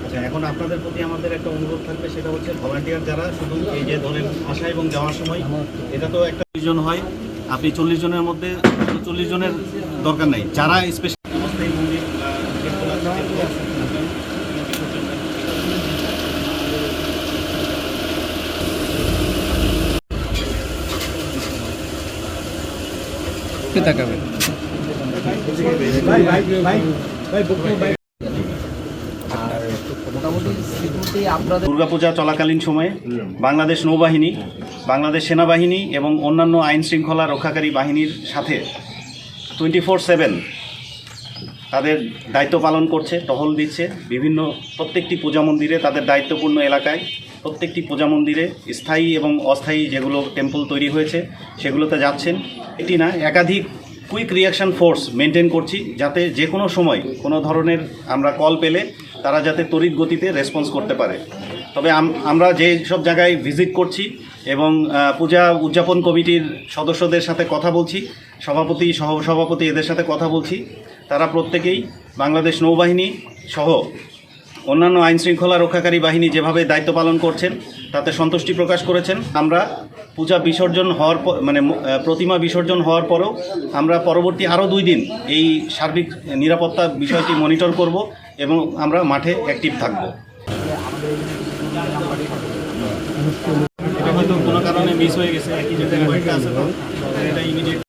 আচ্ছা, এখন আপনাদের প্রতি আমাদের একটা অনুরোধ থাকবে, সেটা হচ্ছে ভলান্টিয়ার যারা শুধু এই যে ধরেন আসা এবং যাওয়ার সময়, এটা তো একটা 40 জন হয়, আপনি 40 জনের মধ্যে 40 জনের দরকার নাই, যারা স্পেশাল অবস্থায় মন্দির দুর্গাপূজা চলাকালীন সময়ে বাংলাদেশ নৌবাহিনী, বাংলাদেশ সেনাবাহিনী এবং অন্যান্য আইন শৃঙ্খলা রক্ষাকারী বাহিনীর সাথে 24/7 তাদের দায়িত্ব পালন করছে, টহল দিচ্ছে। প্রত্যেকটি পূজা মন্দিরে তাদের দায়িত্বপূর্ণ এলাকায়, প্রত্যেকটি পূজা মন্দিরে স্থায়ী এবং অস্থায়ী যেগুলো টেম্পল তৈরি হয়েছে সেগুলোতে যাচ্ছেন। এটি না, একাধিক কুইক রিয়াকশন ফোর্স মেনটেন করছি, যাতে যে কোনো সময় কোনো ধরনের আমরা কল পেলে তারা যাতে তড়িৎ গতিতে রেসপন্স করতে পারে। তবে আমরা যে সব জায়গায় ভিজিট করছি এবং পূজা উদযাপন কমিটির সদস্যদের সাথে কথা বলছি, সভাপতি সহসভাপতি এদের সাথে কথা বলছি, তারা প্রত্যেকেই বাংলাদেশ নৌবাহিনী সহ অন্যান্য আইন শৃঙ্খলা রক্ষাকারী বাহিনী যেভাবে দায়িত্ব পালন করছেন তাতে সন্তুষ্টি প্রকাশ করেছেন। আমরা পূজা বিসর্জন হওয়ার প্রতিমা বিসর্জন হওয়ার পরেও আমরা পরবর্তী আরও 2 দিন এই সার্বিক নিরাপত্তা বিষয়টি মনিটর করব এবং আমরা মাঠে অ্যাক্টিভ থাকব। এটা হয়তো কোনো কারণে মিস হয়ে গেছে, একই জায়গায় আছে তো এটা ইমিডিয়েট